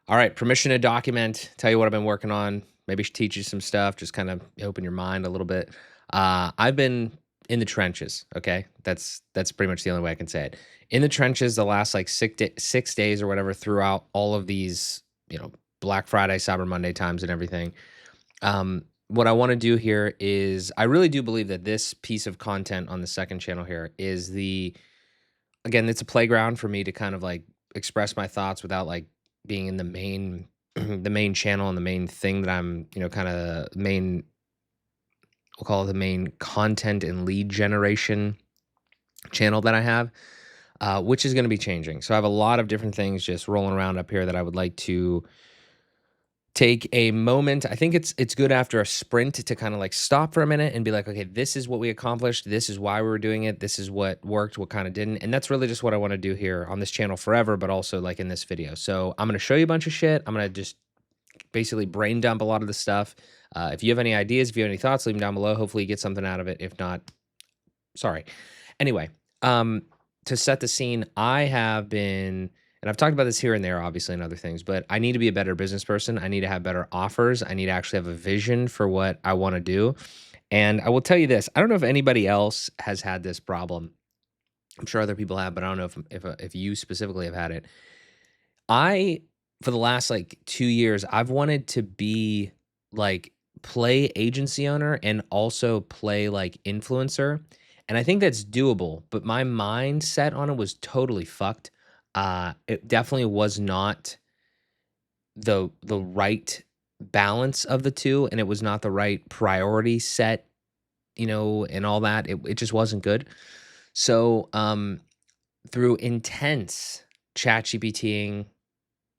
All right, permission to document, tell you what I've been working on, maybe teach you some stuff, just kind of open your mind a little bit. I've been in the trenches, okay? That's pretty much the only way I can say it. In the trenches the last like 6 days or whatever throughout all of these, Black Friday, Cyber Monday times and everything. What I want to do here is I really do believe that this piece of content on the second channel here is again, it's a playground for me to kind of like express my thoughts without like being in the main the main channel and the main thing that I'm, kind of main we'll call it the main content and lead generation channel that I have, which is going to be changing. So I have a lot of different things just rolling around up here that I would like to take a moment. I think it's good after a sprint to kind of like stop for a minute and be like, okay, this is what we accomplished. This is why we were doing it. This is what worked, what kind of didn't. And that's really just what I want to do here on this channel forever, but also like in this video. So I'm going to show you a bunch of shit. I'm going to just basically brain dump a lot of the stuff. If you have any ideas, if you have any thoughts, leave them down below. Hopefully you get something out of it. If not, sorry. Anyway, to set the scene, I have been, and I've talked about this here and there, obviously, and other things, but I need to be a better business person. I need to have better offers. I need to actually have a vision for what I want to do. And I will tell you this, I don't know if anybody else has had this problem. I'm sure other people have, but I don't know if you specifically have had it. I, for the last like 2 years, I've wanted to be like play agency owner and also play like influencer. And I think that's doable, but my mindset on it was totally fucked. It definitely was not the right balance of the two, and it was not the right priority set, and all that. It just wasn't good. So, through intense chat GPTing,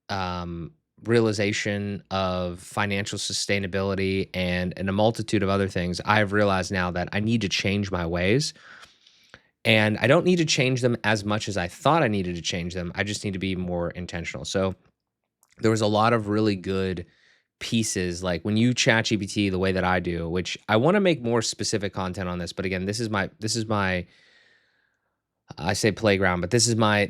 um, realization of financial sustainability and a multitude of other things, I've realized now that I need to change my ways. And I don't need to change them as much as I thought I needed to change them. I just need to be more intentional. So there was a lot of really good pieces. Like when you chat GPT the way that I do, which I want to make more specific content on this. But again, this is my I say playground, but this is my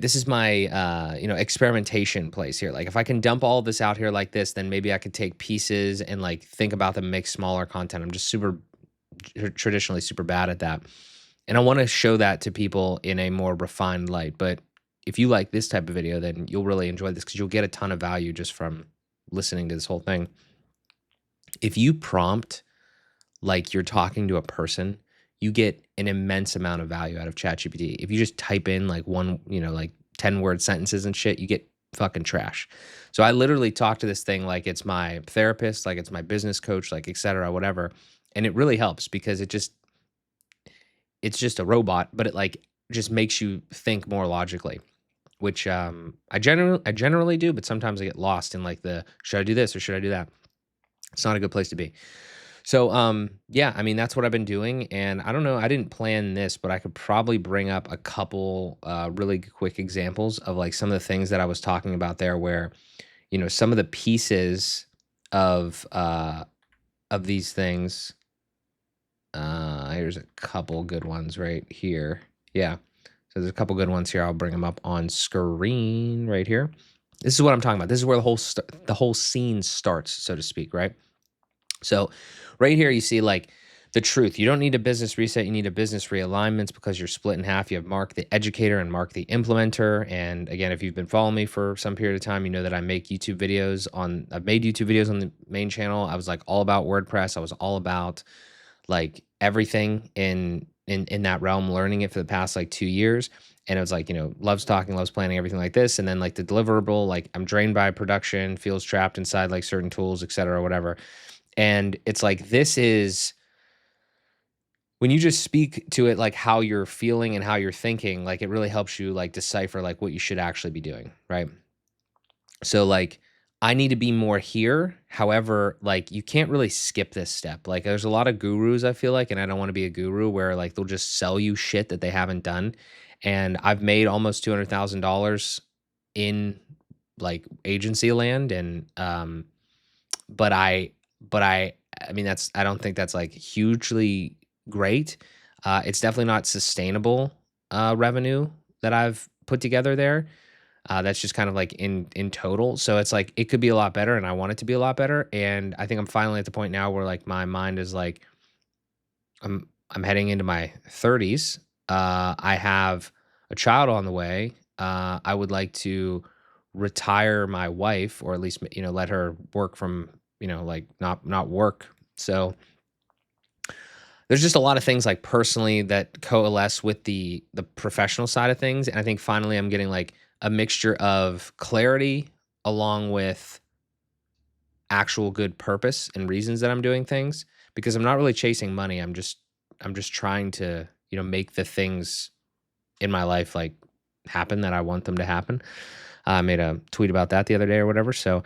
experimentation place here. Like if I can dump all this out here like this, then maybe I could take pieces and like think about them, make smaller content. I'm just traditionally super bad at that. And I want to show that to people in a more refined light. But if you like this type of video, then you'll really enjoy this because you'll get a ton of value just from listening to this whole thing. If you prompt like you're talking to a person, you get an immense amount of value out of ChatGPT. If you just type in like like 10-word sentences and shit, you get fucking trash. So I literally talk to this thing like it's my therapist, like it's my business coach, like et cetera, whatever. And it really helps because it's just a robot, but it like just makes you think more logically, which I generally do, but sometimes I get lost in like should I do this or should I do that? It's not a good place to be. So, yeah, I mean, that's what I've been doing. And I don't know, I didn't plan this, but I could probably bring up a couple really quick examples of like some of the things that I was talking about there where, some of the pieces of these things. Here's a couple good ones right here. Yeah. So there's a couple good ones here. I'll bring them up on screen right here. This is what I'm talking about. This is where the whole scene starts, so to speak, right? So right here, you see like the truth. You don't need a business reset. You need a business realignment because you're split in half. You have Mark the educator and Mark the implementer. And again, if you've been following me for some period of time, you know that I make YouTube videos I've made YouTube videos on the main channel. I was like all about WordPress. I was all about like everything in that realm, learning it for the past like 2 years. And it was like, loves talking, loves planning, everything like this. And then like the deliverable, like I'm drained by production, feels trapped inside like certain tools, et cetera, whatever. And it's like, this is when you just speak to it, like how you're feeling and how you're thinking, like it really helps you like decipher like what you should actually be doing. Right. So like, I need to be more here. However, like you can't really skip this step. Like there's a lot of gurus, I feel like, and I don't want to be a guru where like they'll just sell you shit that they haven't done. And I've made almost $200,000 in like agency land. And but I mean I don't think that's like hugely great. It's definitely not sustainable revenue that I've put together there. That's just kind of like in total. So it's like it could be a lot better, and I want it to be a lot better. And I think I'm finally at the point now where like my mind is like I'm heading into my 30s. I have a child on the way. I would like to retire my wife, or at least let her work from like not work. So there's just a lot of things like personally that coalesce with the professional side of things, and I think finally I'm getting like a mixture of clarity along with actual good purpose and reasons that I'm doing things, because I'm not really chasing money. I'm just trying to, make the things in my life like happen that I want them to happen. I made a tweet about that the other day or whatever. So,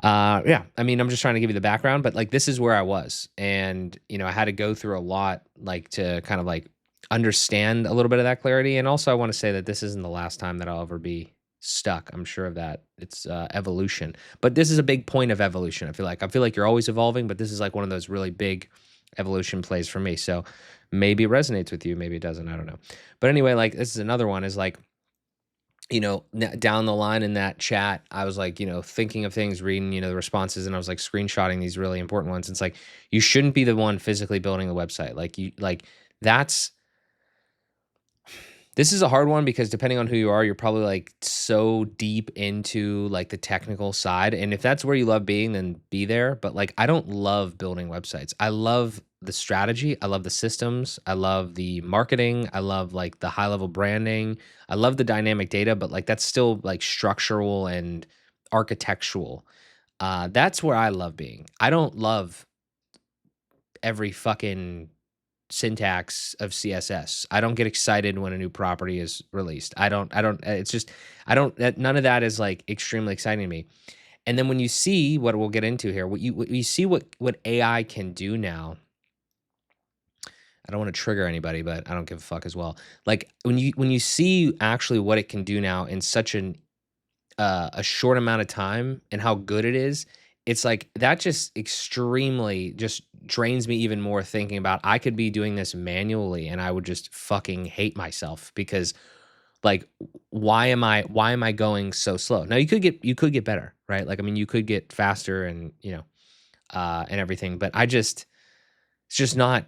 yeah, I mean, I'm just trying to give you the background, but like this is where I was, and I had to go through a lot, like to kind of like understand a little bit of that clarity. And also, I want to say that this isn't the last time that I'll ever be stuck. I'm sure of that. It's evolution, but this is a big point of evolution. I feel like you're always evolving, but this is like one of those really big evolution plays for me. So maybe it resonates with you, maybe it doesn't. I don't know. But anyway, like this is another one is like down the line in that chat, I was like, thinking of things, reading, the responses, and I was like screenshotting these really important ones. It's like, you shouldn't be the one physically building the website. That's, this is a hard one because depending on who you are, you're probably like so deep into like the technical side. And if that's where you love being, then be there. But like, I don't love building websites. I love the strategy. I love the systems. I love the marketing. I love like the high level branding. I love the dynamic data, but like that's still like structural and architectural. That's where I love being. I don't love every fucking syntax of CSS. I don't get excited when a new property is released. I don't it's just none of that is like extremely exciting to me. And then when you see what we'll get into here, what you see what AI can do now. I don't want to trigger anybody, but I don't give a fuck as well. Like when you see actually what it can do now in such a short amount of time and how good it is, it's like that just extremely just drains me even more thinking about I could be doing this manually and I would just fucking hate myself because like why am I going so slow? Now you could get better, right? Like I mean you could get faster and and everything, but it's just not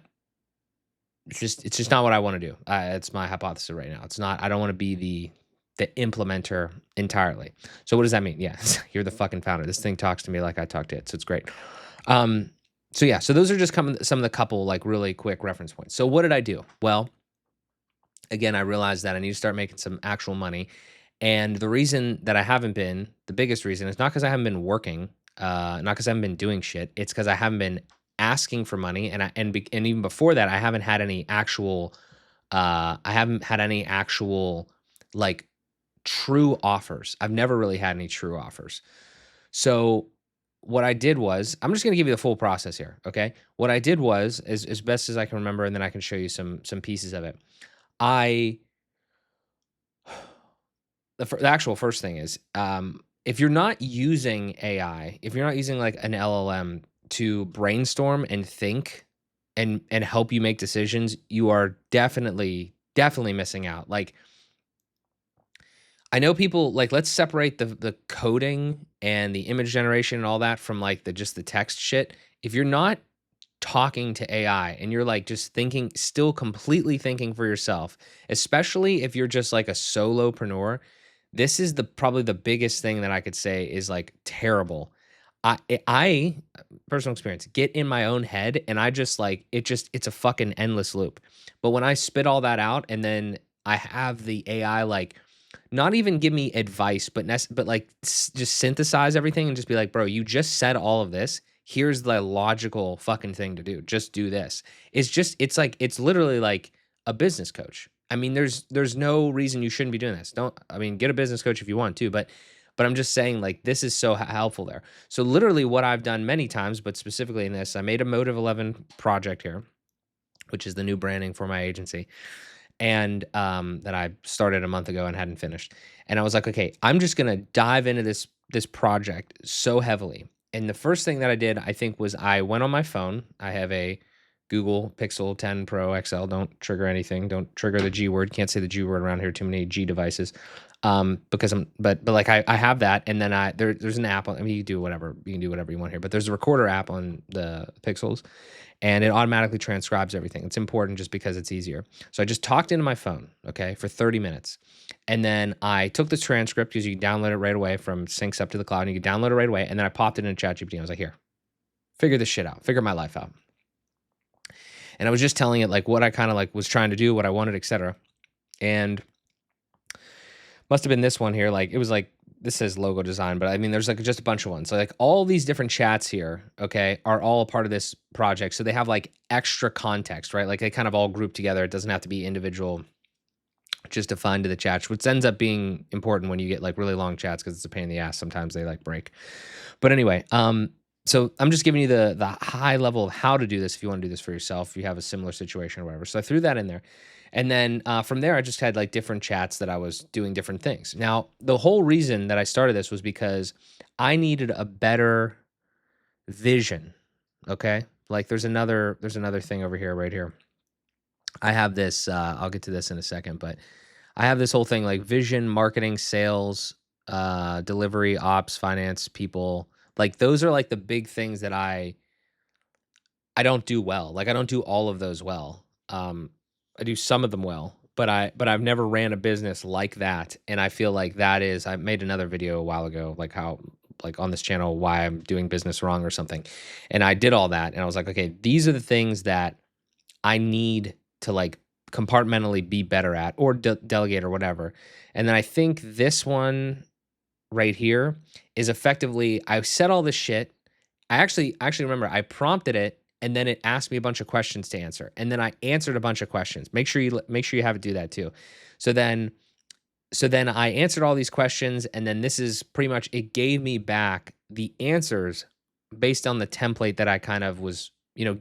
it's just not what I want to do. It's my hypothesis right now. It's not. I don't want to be the implementer entirely. So what does that mean? Yeah, you're the fucking founder. This thing talks to me like I talk to it, so it's great. Um, so yeah, so those are just some of the couple like really quick reference points. So what did I do? Well, again, I realized that I need to start making some actual money, and the reason that I haven't been, the biggest reason, is not because I haven't been working, not because I haven't been doing shit. It's because I haven't been asking for money, and even before that, I haven't had any actual like true offers. I've never really had any true offers. So what I did was, I'm just going to give you the full process here, okay? What I did was, as best as I can remember, and then I can show you some pieces of it. I the actual first thing is, if you're not using AI, if you're not using like an LLM to brainstorm and think and help you make decisions, you are definitely missing out. Like I know people like let's separate the coding and the image generation and all that from like the just the text shit. If you're not talking to AI and you're like just thinking, still completely thinking for yourself, especially if you're just like a solopreneur, this is the probably the biggest thing that I could say is like terrible. I personal experience get in my own head and I just like it's a fucking endless loop. But when I spit all that out and then I have the AI like not even give me advice, but like just synthesize everything and just be like, bro, you just said all of this. Here's the logical fucking thing to do. Just do this. It's literally like a business coach. I mean, there's no reason you shouldn't be doing this. Get a business coach if you want to, but I'm just saying like this is so helpful there. So literally what I've done many times, but specifically in this, I made a Motive11 project here, which is the new branding for my agency and that I started a month ago and hadn't finished. And I was like, okay, I'm just gonna dive into this project so heavily. And the first thing that I did, I think, was I went on my phone. I have a Google Pixel 10 Pro XL. Don't trigger anything. Don't trigger the G word. Can't say the G word around here. Too many G devices. Because but like I have that, and then there's an app on. I mean, you can do whatever you want here. But there's a recorder app on the Pixels, and it automatically transcribes everything. It's important just because it's easier. So I just talked into my phone, okay, for 30 minutes. And then I took the transcript because you can download it right away from syncs up to the cloud, and you can download it right away. And then I popped it into ChatGPT. I was like, here, figure this shit out, figure my life out. And I was just telling it like what I kind of like was trying to do, what I wanted, etc. And must have been this one here. Like it was like, this says logo design, but I mean, there's like just a bunch of ones. So like all these different chats here, okay, are all a part of this project. So they have like extra context, right? Like they kind of all group together. It doesn't have to be individual, just defined to the chats, which ends up being important when you get like really long chats because it's a pain in the ass. Sometimes they like break. But anyway, so I'm just giving you the high level of how to do this if you want to do this for yourself, if you have a similar situation or whatever. So I threw that in there. And then from there, I just had like different chats that I was doing different things. Now, the whole reason that I started this was because I needed a better vision. Okay. Like there's another thing over here, right here. I have this, I'll get to this in a second, but I have this whole thing like vision, marketing, sales, delivery, ops, finance, people. Like those are like the big things that I don't do well. Like I don't do all of those well. I do some of them well, but I've never ran a business like that. And I feel like I made another video a while ago, like how like on this channel why I'm doing business wrong or something. And I did all that and I was like, okay, these are the things that I need to like compartmentally be better at or delegate or whatever. And then I think this one right here is effectively I said all this shit. I actually remember I prompted it and then it asked me a bunch of questions to answer. And then I answered a bunch of questions. Make sure you have it do that too. So then I answered all these questions and then this is pretty much it gave me back the answers based on the template that I kind of was,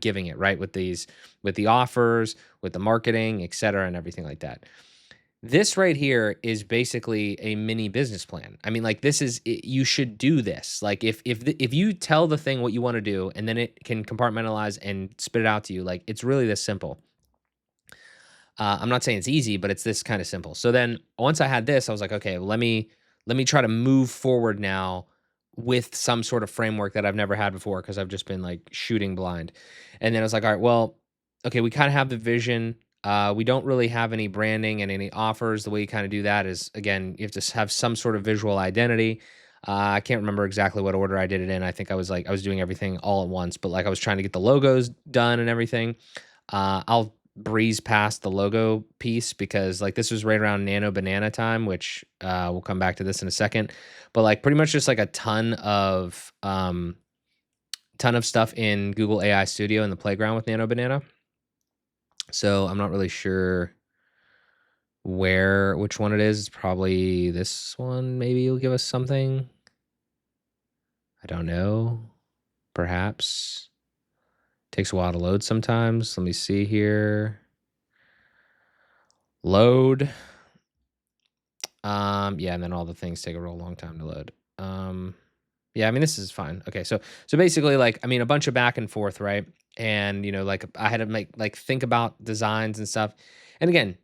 giving it, right? With the offers, with the marketing, et cetera, and everything like that. This right here is basically a mini business plan. I mean, like you should do this. Like if you tell the thing what you want to do and then it can compartmentalize and spit it out to you, like it's really this simple. I'm not saying it's easy, but it's this kind of simple. So then once I had this, I was like, okay, let me try to move forward now with some sort of framework that I've never had before because I've just been like shooting blind. And then I was like, all right, well, okay, we kind of have the vision. We don't really have any branding and any offers. The way you kind of do that is again, you have to have some sort of visual identity. I can't remember exactly what order I did it in. I think I was doing everything all at once, but like I was trying to get the logos done and everything. I'll breeze past the logo piece because like this was right around Nano Banana time, which we'll come back to this in a second. But like pretty much just like a ton of stuff in Google AI Studio in the playground with Nano Banana. So I'm not really sure which one it is. It's probably this one. Maybe you'll give us something. I don't know. Perhaps. Takes a while to load sometimes. Let me see here. Load. Yeah, and then all the things take a real long time to load. Yeah, I mean, this is fine. Okay, so basically, like, I mean, a bunch of back and forth, right? And like, I had to think about designs and stuff. And again,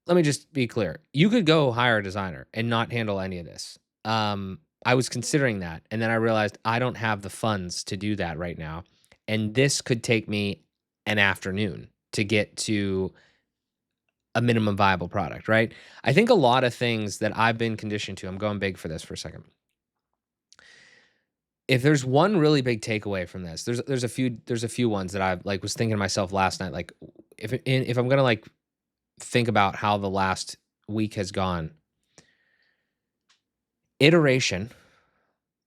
let me just be clear: you could go hire a designer and not handle any of this. I was considering that, and then I realized I don't have the funds to do that right now, and this could take me an afternoon to get to a minimum viable product, right? I think a lot of things that I've been conditioned to, I'm going big for this for a second. If there's one really big takeaway from this, there's a few ones that I like was thinking to myself last night, like if I'm gonna like think about how the last week has gone, iteration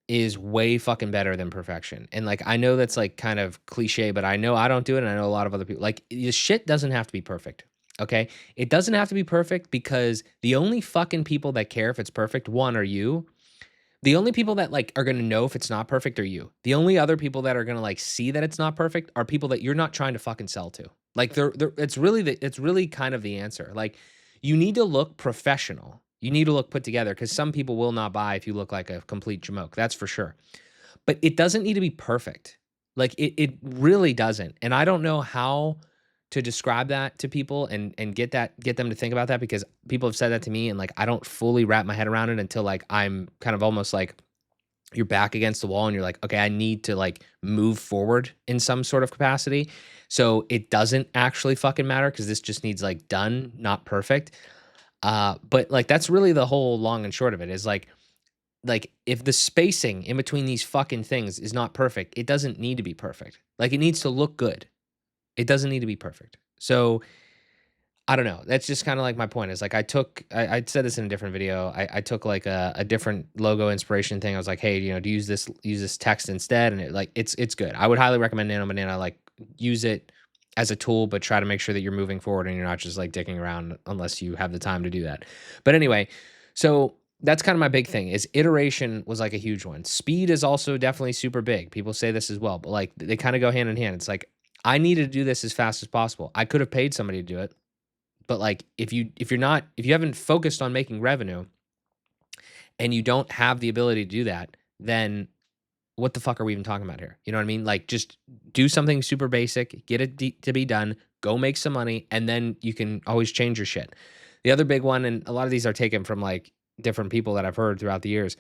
is way fucking better than perfection. And like I know that's like kind of cliche, but I know I don't do it, and I know a lot of other people. Like this shit doesn't have to be perfect. Okay? It doesn't have to be perfect because the only fucking people that care if it's perfect, one, are you. The only people that like are gonna know if it's not perfect are you. The only other people that are gonna like see that it's not perfect are people that you're not trying to fucking sell to. Like they're it's really kind of the answer. Like you need to look professional. You need to look put together because some people will not buy if you look like a complete jamoke. That's for sure. But it doesn't need to be perfect. Like, it really doesn't, and I don't know how to describe that to people and get them to think about that because people have said that to me, and, like, I don't fully wrap my head around it until, like, I'm kind of almost like you're back against the wall and you're like, "Okay, I need to, like, move forward in some sort of capacity." So, it doesn't actually fucking matter because this just needs, like, done, not perfect. But, like, that's really the whole long and short of it is, like, if the spacing in between these fucking things is not perfect, it doesn't need to be perfect. Like, it needs to look good. It doesn't need to be perfect. So, I don't know. That's just kinda like my point is, like, I said this in a different video. I took, like, a different logo inspiration thing. I was like, "Hey, you know, do use this text instead," and it's good. I would highly recommend Nano Banana, like, use it as a tool, but try to make sure that you're moving forward and you're not just, like, dicking around unless you have the time to do that. But anyway, so that's kinda my big thing is iteration was, like, a huge one. Speed is also definitely super big. People say this as well, but, like, they kinda go hand in hand. It's like, I needed to do this as fast as possible. I could have paid somebody to do it. But, like, if you haven't focused on making revenue and you don't have the ability to do that, then what the fuck are we even talking about here? You know what I mean? Like, just do something super basic, get it to be done, go make some money, and then you can always change your shit. The other big one, and a lot of these are taken from, like, different people that I've heard throughout the years.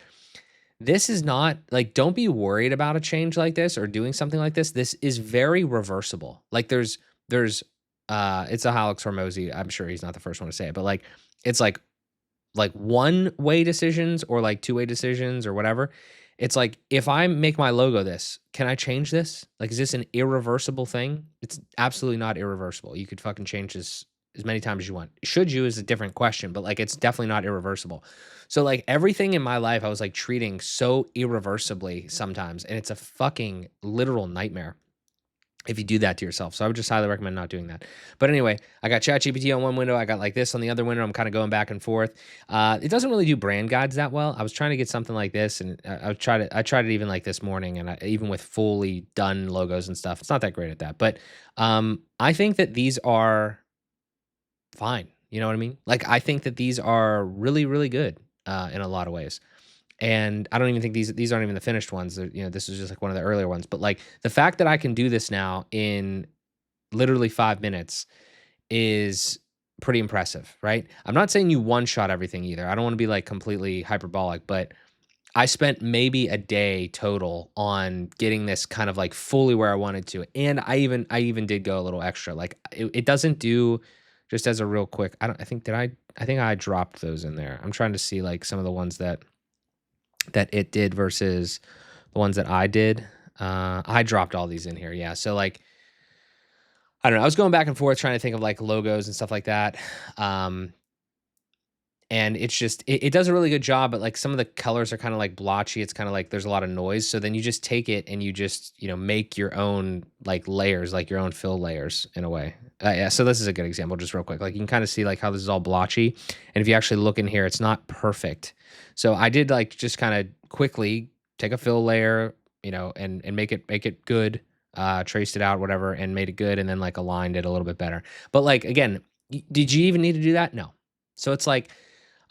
This is not like, don't be worried about a change like this or doing something like this. This is very reversible. Like there's it's a Alex Hormozy. I'm sure he's not the first one to say it, but like it's like one way decisions or like two-way decisions or whatever. It's like if I make my logo this, can I change this? Like, is this an irreversible thing? It's absolutely not irreversible. You could fucking change this as many times as you want. Should you is a different question, but like it's definitely not irreversible. So like everything in my life I was like treating so irreversibly sometimes, and it's a fucking literal nightmare if you do that to yourself. So I would just highly recommend not doing that. But anyway, I got ChatGPT on one window. I got like this on the other window. I'm kind of going back and forth. It doesn't really do brand guides that well. I was trying to get something like this, and I tried it even like this morning, and even with fully done logos and stuff, it's not that great at that. But I think that these are fine. You know what I mean? Like I think that these are really really good in a lot of ways. And I don't even think these aren't even the finished ones. You know, this is just like one of the earlier ones. But like the fact that I can do this now in literally 5 minutes is pretty impressive, right? I'm not saying you one shot everything either. I don't want to be like completely hyperbolic, but I spent maybe a day total on getting this kind of like fully where I wanted to. And I even did go a little extra. Like it doesn't do just as a real quick. I think I dropped those in there. I'm trying to see like some of the ones that it did versus the ones that I did. I dropped all these in here. Yeah. So like I don't know. I was going back and forth trying to think of like logos and stuff like that. Um, and it's just it does a really good job, but like some of the colors are kind of like blotchy. It's kind of like there's a lot of noise. So then you just take it and you just make your own like layers, like your own fill layers in a way. Yeah. So this is a good example, just real quick. Like you can kind of see like how this is all blotchy, and if you actually look in here, it's not perfect. So I did like just kind of quickly take a fill layer, and make it good. Traced it out, whatever, and made it good, and then like aligned it a little bit better. But like again, did you even need to do that? No. So it's like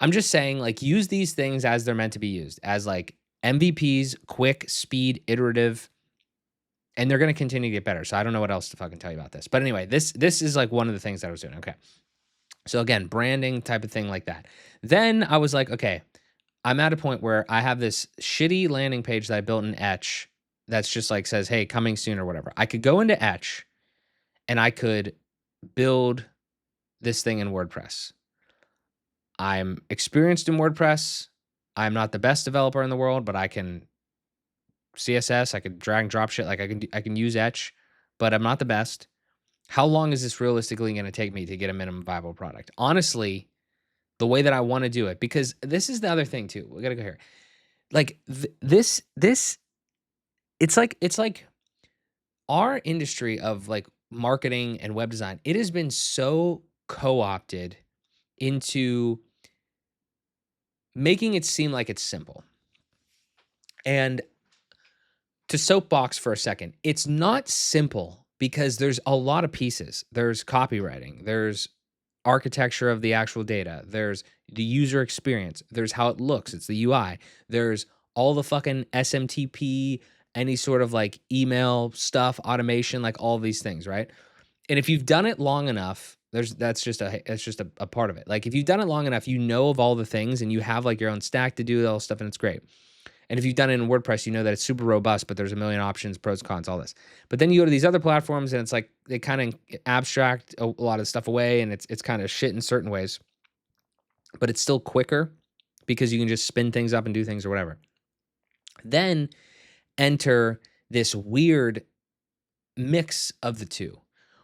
I'm just saying, like, use these things as they're meant to be used, as like MVPs, quick, speed, iterative, and they're gonna continue to get better. So I don't know what else to fucking tell you about this. But anyway, this is like one of the things that I was doing. Okay. So again, branding type of thing like that. Then I was like, okay, I'm at a point where I have this shitty landing page that I built in Etch that's just like says, hey, coming soon or whatever. I could go into Etch and I could build this thing in WordPress. I'm experienced in WordPress. I'm not the best developer in the world, but I can CSS, I could drag and drop shit. Like I can use Etch, but I'm not the best. How long is this realistically going to take me to get a minimum viable product? Honestly, the way that I want to do it, because this is the other thing too. We got to go here. Like this it's like our industry of like marketing and web design. It has been so co-opted into making it seem like it's simple. And to soapbox for a second, it's not simple because there's a lot of pieces. There's copywriting, there's architecture of the actual data, there's the user experience, there's how it looks, it's the UI, there's all the fucking SMTP, any sort of like email stuff, automation, like all these things, right? And if you've done it long enough, that's just a part of it. Like if you've done it long enough, you know of all the things and you have like your own stack to do all this stuff and it's great. And if you've done it in WordPress, you know that it's super robust, but there's a million options, pros, cons, all this. But then you go to these other platforms and it's like they kind of abstract a lot of stuff away and it's kind of shit in certain ways, but it's still quicker because you can just spin things up and do things or whatever. Then enter this weird mix of the two,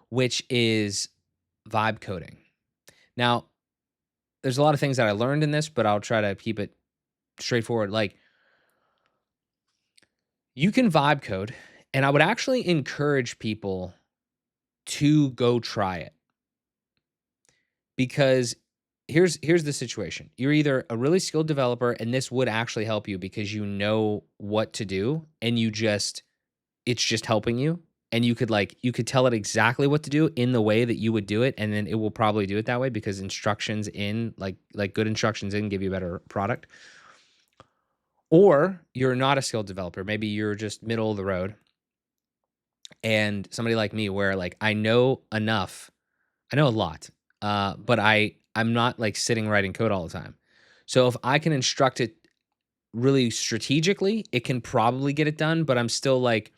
which is vibe coding. Now, there's a lot of things that I learned in this, but I'll try to keep it straightforward. Like, you can vibe code, and I would actually encourage people to go try it because here's the situation. You're either a really skilled developer, and this would actually help you because you know what to do, and it's just helping you. And you could tell it exactly what to do in the way that you would do it, and then it will probably do it that way because instructions in like good instructions in give you a better product. Or you're not a skilled developer. Maybe you're just middle of the road. And somebody like me where like I know enough. I know a lot. But I'm not like sitting writing code all the time. So if I can instruct it really strategically, it can probably get it done, but I'm still like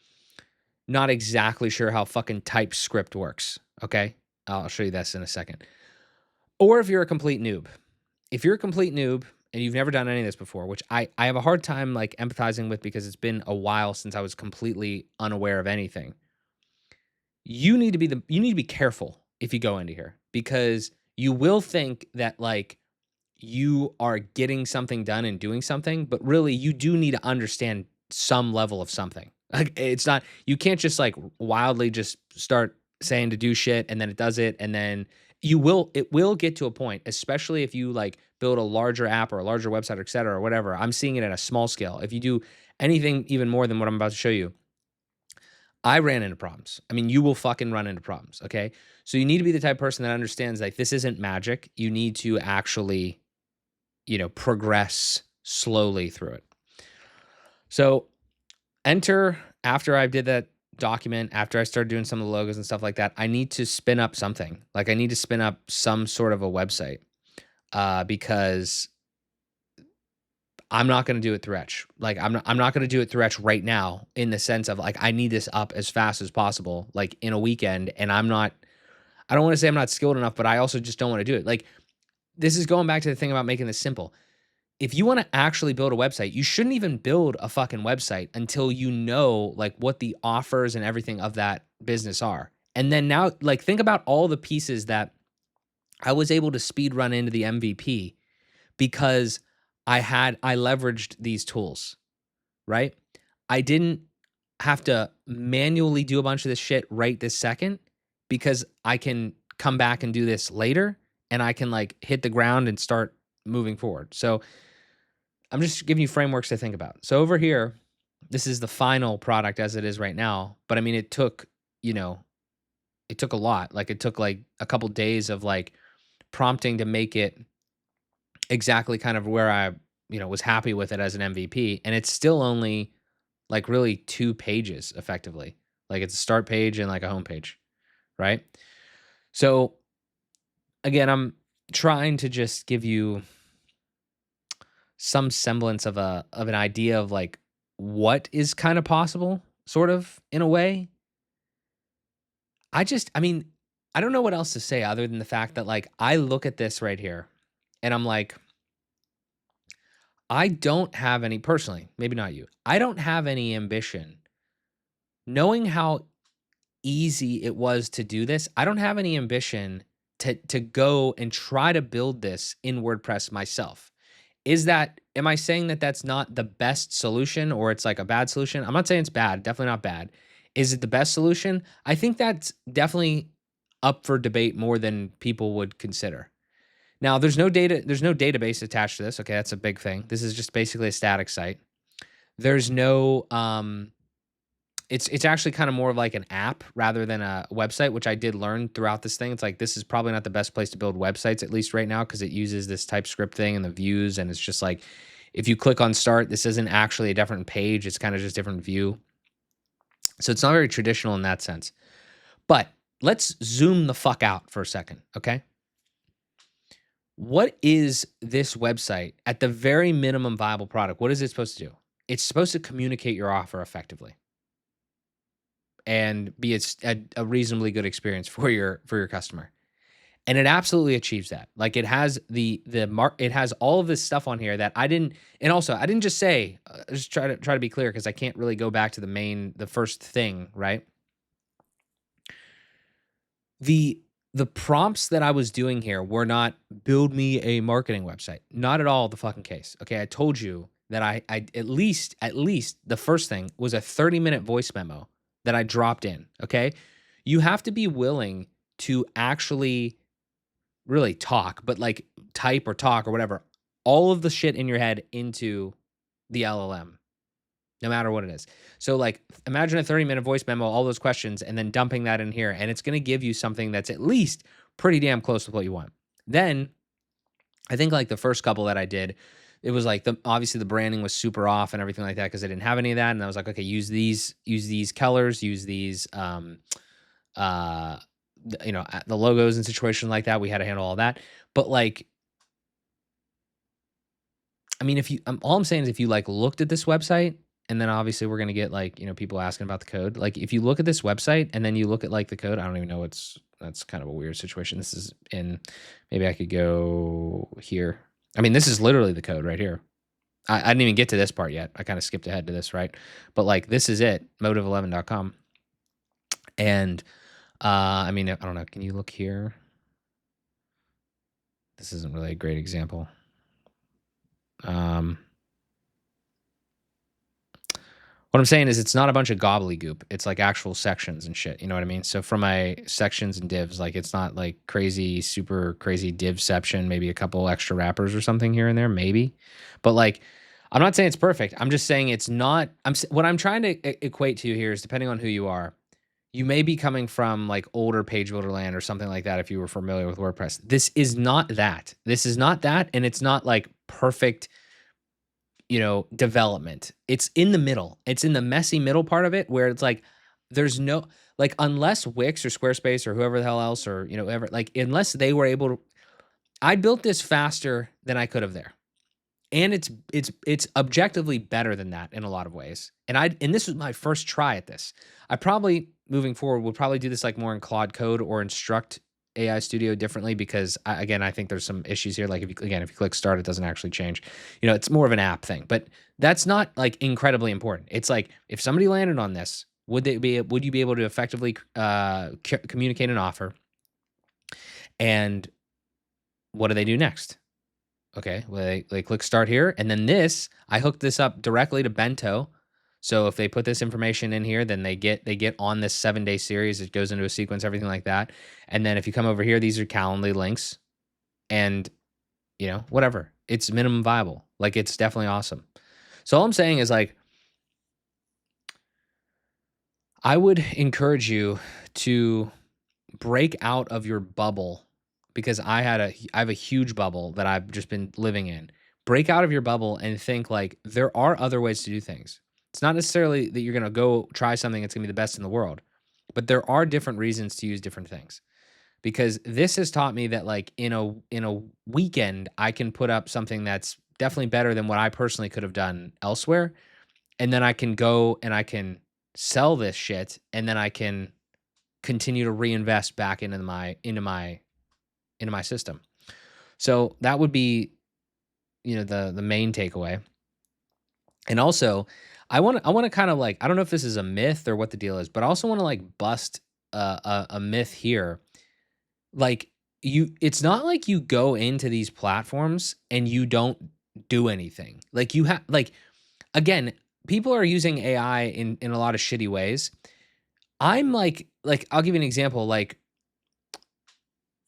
not exactly sure how fucking TypeScript works, okay? I'll show you this in a second. Or if you're a complete noob. If you're a complete noob and you've never done any of this before, which I have a hard time like empathizing with because it's been a while since I was completely unaware of anything. You need to be careful if you go into here because you will think that like you are getting something done and doing something, but really you do need to understand some level of something. Like it's not, you can't just like wildly just start saying to do shit and then it does it. And then it will get to a point, especially if you like build a larger app or a larger website, or et cetera, or whatever. I'm seeing it at a small scale. If you do anything even more than what I'm about to show you, I ran into problems. I mean, you will fucking run into problems. Okay. So you need to be the type of person that understands like this isn't magic. You need to actually, progress slowly through it. So enter after I did that document, after I started doing some of the logos and stuff like that, I need to spin up something. Like I need to spin up some sort of a website because I'm not going to do it through Etch. Like I'm not going to do it through Etch right now in the sense of like I need this up as fast as possible, like in a weekend. And I don't want to say I'm not skilled enough, but I also just don't want to do it. Like this is going back to the thing about making this simple. If you want to actually build a website, you shouldn't even build a fucking website until you know like what the offers and everything of that business are. And then now like think about all the pieces that I was able to speed run into the MVP because I leveraged these tools, right? I didn't have to manually do a bunch of this shit right this second because I can come back and do this later and I can like hit the ground and start moving forward. So I'm just giving you frameworks to think about. So over here, this is the final product as it is right now. But I mean, it took a lot. Like it took like a couple days of like prompting to make it exactly kind of where I, was happy with it as an MVP. And it's still only like really 2 pages effectively. Like it's a start page and like a home page, right? So again, I'm trying to just give you some semblance of an idea of like what is kind of possible, sort of in a way. I mean, I don't know what else to say other than the fact that like I look at this right here and I'm like, I don't have any personally, maybe not you. I don't have any ambition. Knowing how easy it was to do this, I don't have any ambition to go and try to build this in WordPress myself. Am I saying that that's not the best solution or it's like a bad solution? I'm not saying it's bad, definitely not bad. Is it the best solution? I think that's definitely up for debate more than people would consider. Now, there's no database attached to this. Okay, that's a big thing. This is just basically a static site. There's no it's actually kind of more of like an app rather than a website, which I did learn throughout this thing. It's like this is probably not the best place to build websites, at least right now, because it uses this TypeScript thing and the views, and it's just like if you click on start, this isn't actually a different page. It's kind of just different view. So it's not very traditional in that sense. But let's zoom the fuck out for a second, okay? What is this website at the very minimum viable product? What is it supposed to do? It's supposed to communicate your offer effectively and be a reasonably good experience for your customer. And it absolutely achieves that. Like it has it has all of this stuff on here that I didn't. And also I didn't just say, just try to be clear because I can't really go back to the first thing, right? The the prompts that I was doing here were not build me a marketing website. Not at all the fucking case. Okay, I told you that I at least the first thing was a 30-minute voice memo that I dropped in, okay? You have to be willing to actually really talk, but like type or talk or whatever, all of the shit in your head into the LLM, no matter what it is. So, like, imagine a 30-minute voice memo, all those questions, and then dumping that in here, and it's going to give you something that's at least pretty damn close to what you want. Then, I think like the first couple that I did, it was like obviously the branding was super off and everything like that because I didn't have any of that, and I was like, okay, use these colors, use these uh the logos and situations like that. We had to handle all that, but like I mean, if you, all I'm saying is if you like looked at this website, and then obviously we're gonna get like people asking about the code. Like if you look at this website and then you look at like the code, I don't even know what's that's kind of a weird situation. This is in maybe I could go here. I mean, this is literally the code right here. I didn't even get to this part yet. I kind of skipped ahead to this, right? But like this is it, motive11.com. And I mean, I don't know. Can you look here? This isn't really a great example. What I'm saying is it's not a bunch of gobbledygook. It's like actual sections and shit. You know what I mean? So for my sections and divs, like it's not like crazy, super crazy divception, maybe a couple extra wrappers or something here and there, maybe. But like, I'm not saying it's perfect. I'm just saying it's not. What I'm trying to equate to here is depending on who you are, you may be coming from like older page builder land or something like that if you were familiar with WordPress. This is not that. This is not that. And it's not like perfect development. It's in the middle. It's in the messy middle part of it where it's like there's no like unless Wix or Squarespace or whoever the hell else or whoever like unless they were able to I built this faster than I could have there. And it's objectively better than that in a lot of ways. And this was my first try at this. I probably moving forward would probably do this like more in Claude Code or instruct AI Studio differently because again, I think there's some issues here. Like if you click start, it doesn't actually change. It's more of an app thing, but that's not like incredibly important. It's like if somebody landed on this, would you be able to effectively communicate an offer? And what do they do next? Okay, well, they click start here, and then I hooked this up directly to Bento. So if they put this information in here, then they get on this 7-day series. It goes into a sequence, everything like that. And then if you come over here, these are Calendly links, and whatever. It's minimum viable. Like it's definitely awesome. So all I'm saying is like, I would encourage you to break out of your bubble because I have a huge bubble that I've just been living in. Break out of your bubble and think like there are other ways to do things. It's not necessarily that you're going to go try something that's going to be the best in the world, but there are different reasons to use different things. Because this has taught me that like in a weekend I can put up something that's definitely better than what I personally could have done elsewhere, and then I can go and I can sell this shit and then I can continue to reinvest back into my system. So that would be, the main takeaway. And also, I want to kind of like, I don't know if this is a myth or what the deal is, but I also want to like bust a myth here. Like it's not like you go into these platforms and you don't do anything. Like you have, like, again, people are using AI in a lot of shitty ways. I'm like, I'll give you an example. Like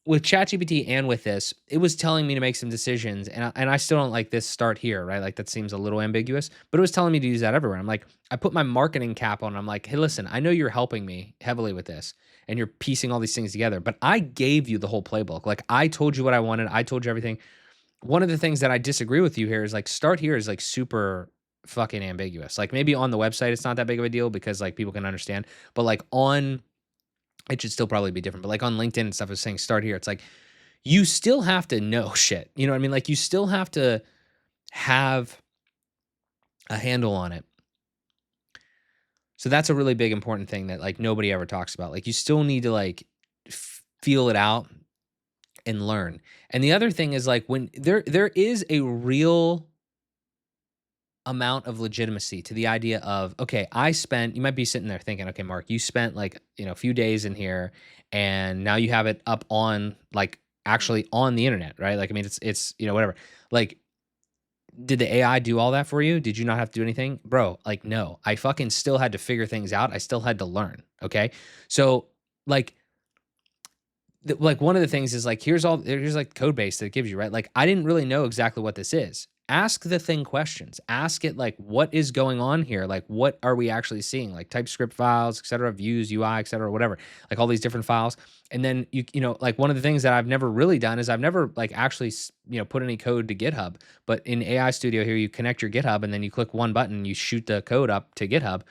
with ChatGPT and with this, it was telling me to make some decisions, and I still don't like this start here, right? Like that seems a little ambiguous, but it was telling me to use that everywhere. I'm like, I put my marketing cap on. I'm like, hey, listen, I know you're helping me heavily with this, and you're piecing all these things together, but I gave you the whole playbook. Like I told you what I wanted. I told you everything. One of the things that I disagree with you here is like start here is like super. fucking ambiguous. Like maybe on the website it's not that big of a deal because like people can understand, but like on it should still probably be different. But like on LinkedIn and stuff, is saying start here. It's like you still have to know shit. You know what I mean? Like you still have to have a handle on it. So that's a really big important thing that like nobody ever talks about. Like you still need to like feel it out and learn. And the other thing is like when there is a real amount of legitimacy to the idea of, okay, I spent, you might be sitting there thinking, okay, Mark, you spent like, you know, a few days in here and now you have it up on like actually on the internet, right? Like, I mean, it's, you know, whatever. Like, did the AI do all that for you? Did you not have to do anything? Bro, like, no, I fucking still had to figure things out. I still had to learn. Okay. So like, like one of the things is like here's like code base that it gives you, right? Like I didn't really know exactly what this is. Ask the thing questions. Ask it like what is going on here? Like what are we actually seeing? Like TypeScript files, etc., views, UI, etc., whatever. Like all these different files. And then you know, like one of the things that I've never really done is I've never like actually you know put any code to GitHub. But in AI Studio here, you connect your GitHub and then you click one button, you shoot the code up to GitHub,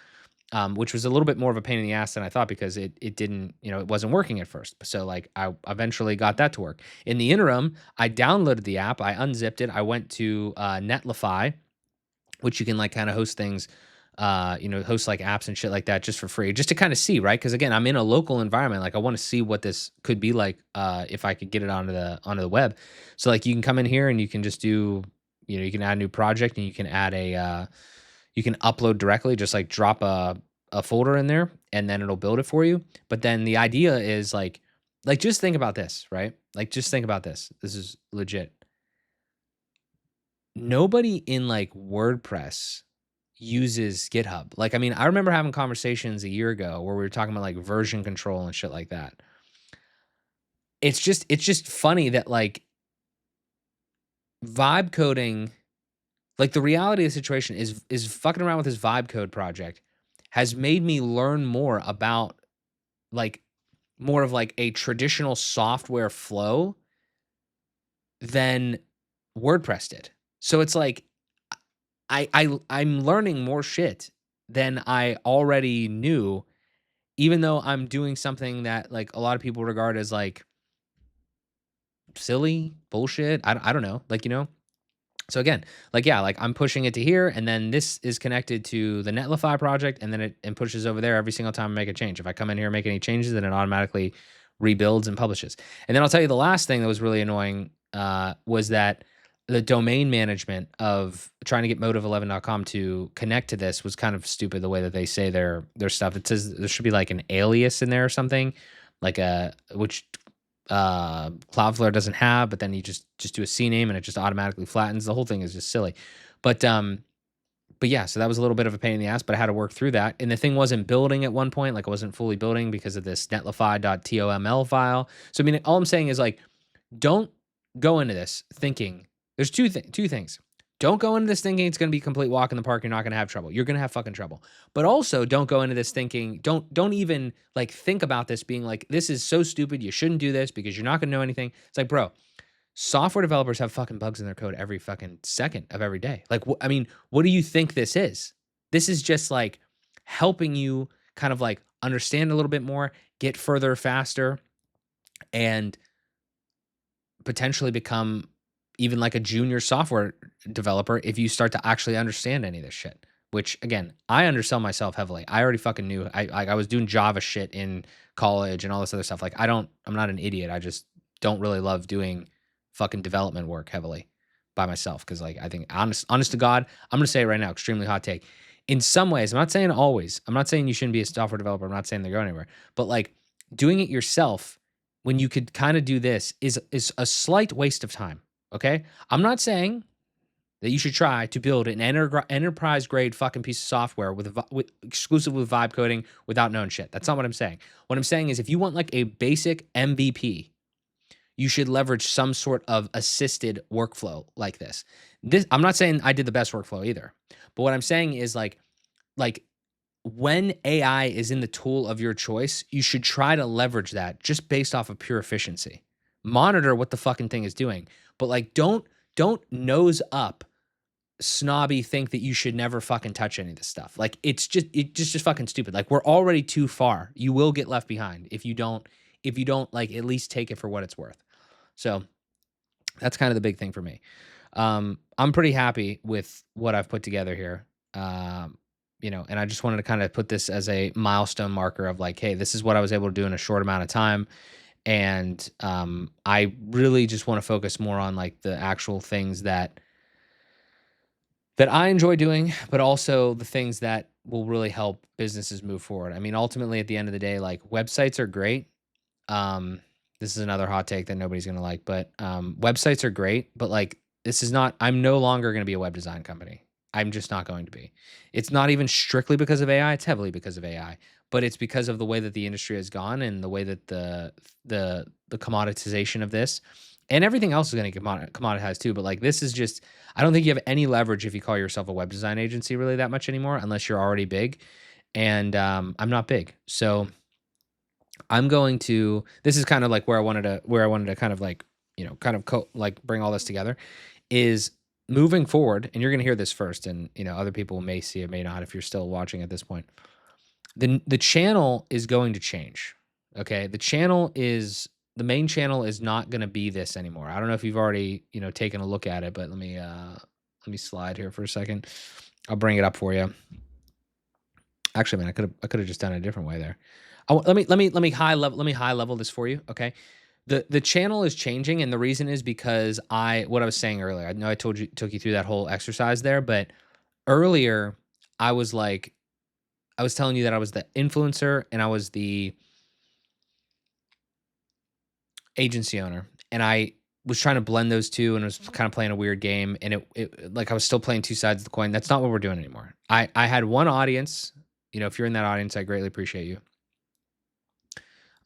which was a little bit more of a pain in the ass than I thought because it didn't, you know, it wasn't working at first. So like I eventually got that to work. In the interim, I downloaded the app, I unzipped it, I went to Netlify, which you can like kind of host things, you know, host like apps and shit like that just for free, just to kind of see, right? Because again, I'm in a local environment, like I want to see what this could be like if I could get it onto the web. So like you can come in here and you can just do, you know, you can add a new project and you can add a you can upload directly, just like drop a folder in there and then it'll build it for you. But then the idea is like just think about this, right? Like just think about this. This is legit. Nobody in like WordPress uses GitHub. Like I mean, I remember having conversations a year ago where we were talking about like version control and shit like that. It's just funny that like vibe coding, like the reality of the situation is fucking around with this vibe code project has made me learn more about like more of like a traditional software flow than WordPress did. So it's like I'm learning more shit than I already knew, even though I'm doing something that like a lot of people regard as like silly bullshit. I don't know, like you know. So again, like yeah, like I'm pushing it to here, and then this is connected to the Netlify project, and then it pushes over there every single time I make a change. If I come in here and make any changes, then it automatically rebuilds and publishes. And then I'll tell you the last thing that was really annoying was that the domain management of trying to get motive11.com to connect to this was kind of stupid. The way that they say their stuff, it says there should be like an alias in there or something, like a which Cloudflare doesn't have, but then you just do a CNAME and it just automatically flattens. The whole thing is just silly. But but yeah, so that was a little bit of a pain in the ass, but I had to work through that. And the thing wasn't building at one point, like it wasn't fully building because of this netlify.toml file. So I mean, all I'm saying is like, don't go into this thinking there's two things. Don't go into this thinking it's going to be a complete walk in the park. You're not going to have trouble. You're going to have fucking trouble. But also don't go into this thinking, don't even like think about this being like, this is so stupid. You shouldn't do this because you're not going to know anything. It's like, bro, software developers have fucking bugs in their code every fucking second of every day. Like, I mean, what do you think this is? This is just like helping you kind of like understand a little bit more, get further faster, and potentially become even like a junior software developer if you start to actually understand any of this shit. Which again, I undersell myself heavily. I already fucking knew. I was doing Java shit in college and all this other stuff. Like I'm not an idiot. I just don't really love doing fucking development work heavily by myself because like I think honest to God, I'm gonna say it right now, extremely hot take. In some ways, I'm not saying always. I'm not saying you shouldn't be a software developer. I'm not saying they're going anywhere. But like doing it yourself when you could kind of do this is a slight waste of time. Okay, I'm not saying that you should try to build an enterprise grade fucking piece of software with exclusive with vibe coding without knowing shit. That's not what I'm saying. What I'm saying is if you want like a basic MVP, you should leverage some sort of assisted workflow like this. I'm not saying I did the best workflow either, but what I'm saying is like when AI is in the tool of your choice, you should try to leverage that just based off of pure efficiency. Monitor what the fucking thing is doing, but like don't nose up snobby think that you should never fucking touch any of this stuff. Like it's just fucking stupid. Like we're already too far. You will get left behind if you don't like at least take it for what it's worth. So that's kind of the big thing for me. I'm pretty happy with what I've put together here. And I just wanted to kind of put this as a milestone marker of like, hey, this is what I was able to do in a short amount of time. And I really just want to focus more on like the actual things that I enjoy doing, but also the things that will really help businesses move forward. I mean, ultimately, at the end of the day, like websites are great. Um, this is another hot take that nobody's gonna like, but websites are great, but like this is not. I'm no longer going to be a web design company. I'm just not going to be. It's not even strictly because of AI. It's heavily because of AI, but it's because of the way that the industry has gone and the way that the commoditization of this and everything else is going to get commoditized too. But like this is just, I don't think you have any leverage if you call yourself a web design agency really that much anymore, unless you're already big. And I'm not big, so I'm going to. This is kind of like where I wanted to kind of like kind of like bring all this together is moving forward. And you're going to hear this first, and other people may see it, may not, if you're still watching at this point. The channel is going to change. Okay, the main channel is not going to be this anymore. I don't know if you've already taken a look at it, but let me slide here for a second. I'll bring it up for you. Actually, man, I could have just done it a different way there. Let me high level this for you. Okay, the channel is changing, and the reason is because what I was saying earlier. I know I took you through that whole exercise there, but earlier I was like I was telling you that I was the influencer and I was the agency owner, and I was trying to blend those two, and I was kind of playing a weird game, and it like I was still playing two sides of the coin. That's not what we're doing anymore. I had one audience. If you're in that audience, I greatly appreciate you.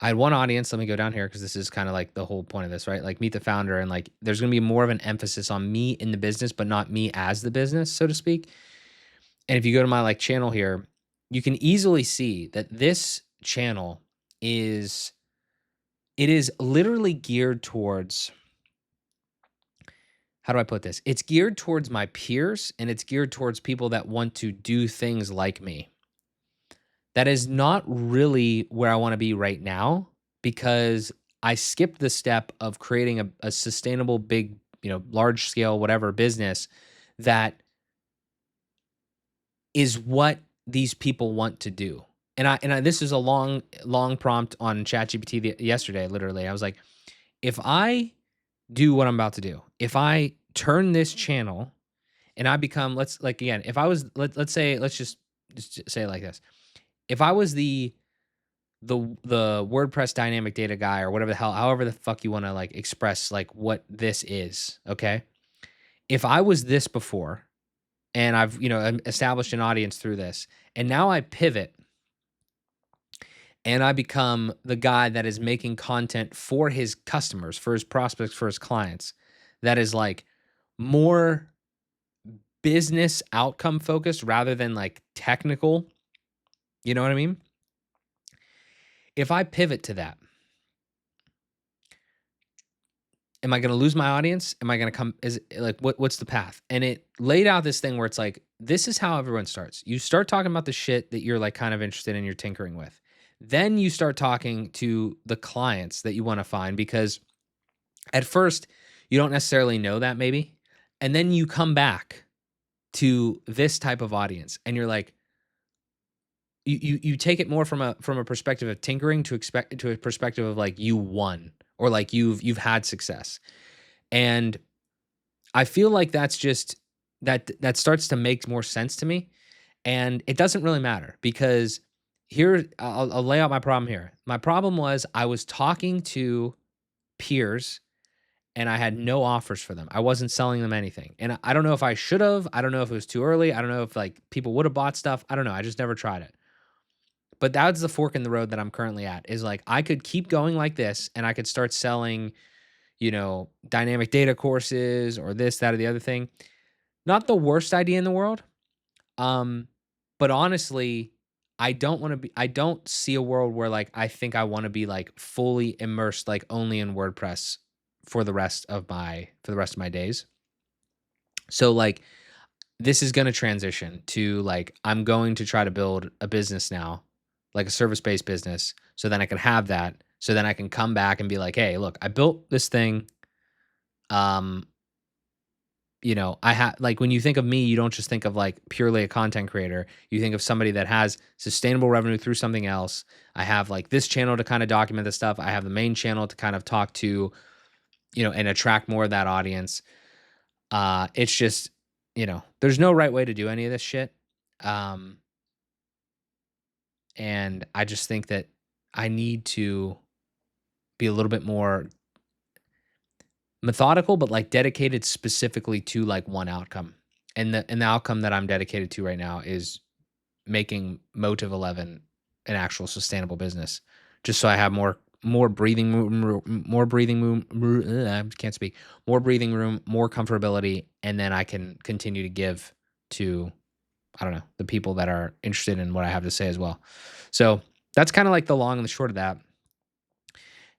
I had one audience. Let me go down here because this is kind of like the whole point of this, right? Like meet the founder, and like there's going to be more of an emphasis on me in the business, but not me as the business, so to speak. And if you go to my like channel here, you can easily see that this channel is it is literally geared towards, how do I put this? It's geared towards my peers, and it's geared towards people that want to do things like me. That is not really where I want to be right now because I skipped the step of creating a sustainable, big, large scale, whatever business that is what these people want to do. And this is a long prompt on ChatGPT yesterday. Literally, I was like, if I do what I'm about to do, if I turn this channel and I become, let's like again, if I was let's say let's just say it like this, if I was the WordPress dynamic data guy or whatever the hell, however the fuck you want to like express like what this is, okay? If I was this before and I've established an audience through this, and now I pivot and I become the guy that is making content for his customers, for his prospects, for his clients, that is like more business outcome focused rather than like technical. You know what I mean? If I pivot to that, am I going to lose my audience? Am I going to come? Is like what's the path? And it laid out this thing where it's like this is how everyone starts. You start talking about the shit that you're like kind of interested in, you're tinkering with. Then you start talking to the clients that you want to find because at first you don't necessarily know that maybe, and then you come back to this type of audience, and you're like you take it more from a perspective of tinkering to a perspective of like you won or like you've had success. And I feel like that's just that starts to make more sense to me. And it doesn't really matter because here I'll lay out my problem here. My problem was I was talking to peers and I had no offers for them. I wasn't selling them anything. And I don't know if I should have. I don't know if it was too early. I don't know if like people would have bought stuff. I don't know. I just never tried it. But that's the fork in the road that I'm currently at is like I could keep going like this and I could start selling, dynamic data courses or this, that, or the other thing. Not the worst idea in the world. Um, but honestly, I don't see a world where like I think I want to be like fully immersed like only in WordPress for the rest of my days. So like this is going to transition to like, I'm going to try to build a business now, like a service based business. So then I can have that. So then I can come back and be like, hey, look, I built this thing. Um, I have like when you think of me, you don't just think of like purely a content creator. You think of somebody that has sustainable revenue through something else. I have like this channel to kind of document this stuff. I have the main channel to kind of talk to, and attract more of that audience. It's just, there's no right way to do any of this shit. Um, and I just think that I need to be a little bit more methodical, but like dedicated specifically to like one outcome. And the outcome that I'm dedicated to right now is making Motive11 an actual sustainable business, just so I have more breathing room, more breathing room. I can't speak. More breathing room, more comfortability, and then I can continue to give to, I don't know, the people that are interested in what I have to say as well. So that's kind of like the long and the short of that.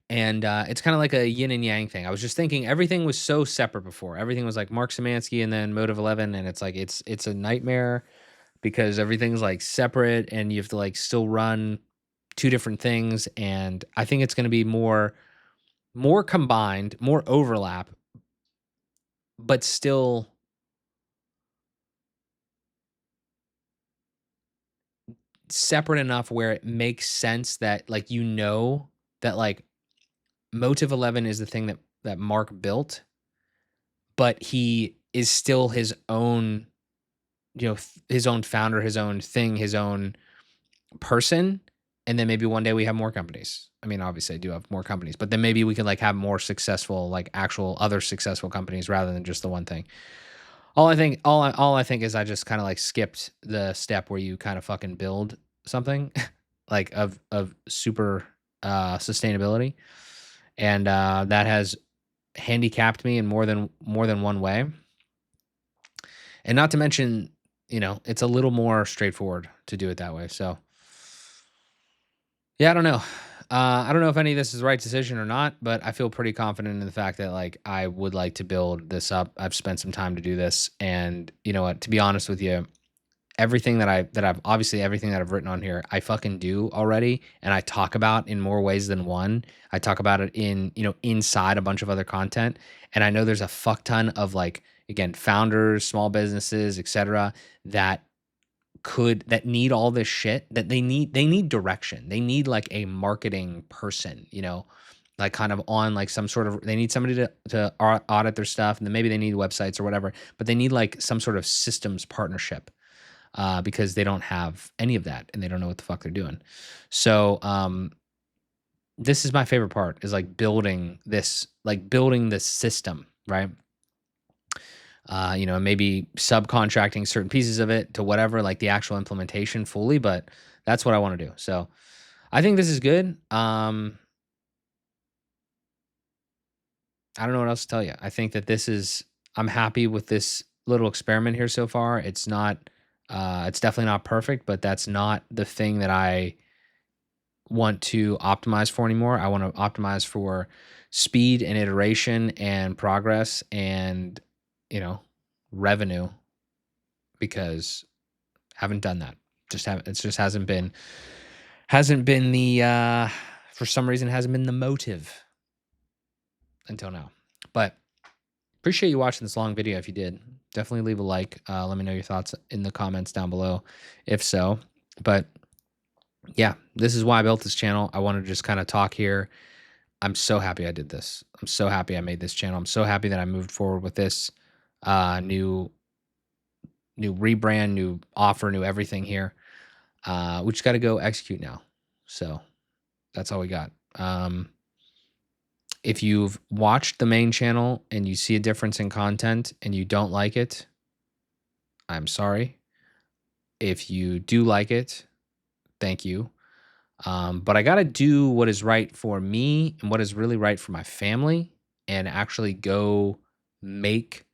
And it's kind of like a yin and yang thing. I was just thinking everything was so separate before. Everything was like Mark Szymanski and then Motive11, and it's like it's a nightmare because everything's like separate and you have to like still run two different things. And I think it's going to be more combined, more overlap, but still separate enough where it makes sense that like that like Motive 11 is the thing that Mark built, but he is still his own, his own founder, his own thing, his own person. And then maybe one day we have more companies. I mean, obviously I do have more companies, but then maybe we can like have more successful, like actual other successful companies rather than just the one thing. All I think is I just kind of like skipped the step where you kind of fucking build something like of super sustainability. And that has handicapped me in more than one way. And not to mention, it's a little more straightforward to do it that way. So yeah, I don't know. I don't know if any of this is the right decision or not, but I feel pretty confident in the fact that like I would like to build this up. I've spent some time to do this, and you know what? To be honest with you, everything that I've written on here, I fucking do already, and I talk about in more ways than one. I talk about it in inside a bunch of other content, and I know there's a fuck ton of like again founders, small businesses, etc. that that need all this shit, that they need direction. They need like a marketing person, like kind of on like some sort of, they need somebody to audit their stuff, and then maybe they need websites or whatever, but they need like some sort of systems partnership, because they don't have any of that and they don't know what the fuck they're doing. So this is my favorite part, is like building this system, right? Maybe subcontracting certain pieces of it to whatever, like the actual implementation fully, but that's what I want to do. So I think this is good. I don't know what else to tell you. I think that I'm happy with this little experiment here so far. It's definitely not perfect, but that's not the thing that I want to optimize for anymore. I want to optimize for speed and iteration and progress and, you know, revenue, because haven't done that. It just hasn't been the for some reason hasn't been the motive until now. But appreciate you watching this long video. If you did, definitely leave a like. Let me know your thoughts in the comments down below, if so. But yeah, this is why I built this channel. I wanted to just kind of talk here. I'm so happy I did this. I'm so happy I made this channel. I'm so happy that I moved forward with this new rebrand, new offer, new everything here. We just got to go execute now. So that's all we got. If you've watched the main channel and you see a difference in content and you don't like it, I'm sorry. If you do like it, thank you. But I got to do what is right for me and what is really right for my family, and actually go make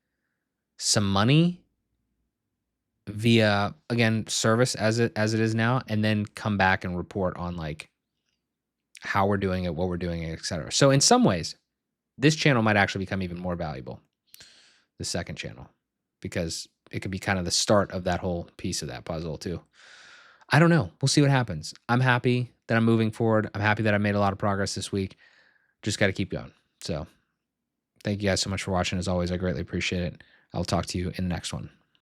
some money via, again, service as it is now, and then come back and report on like how we're doing it, what we're doing, etc. So in some ways, this channel might actually become even more valuable, the second channel, because it could be kind of the start of that whole piece of that puzzle too. I don't know. We'll see what happens. I'm happy that I'm moving forward. I'm happy that I made a lot of progress this week. Just got to keep going. So thank you guys so much for watching. As always, I greatly appreciate it. I'll talk to you in the next one.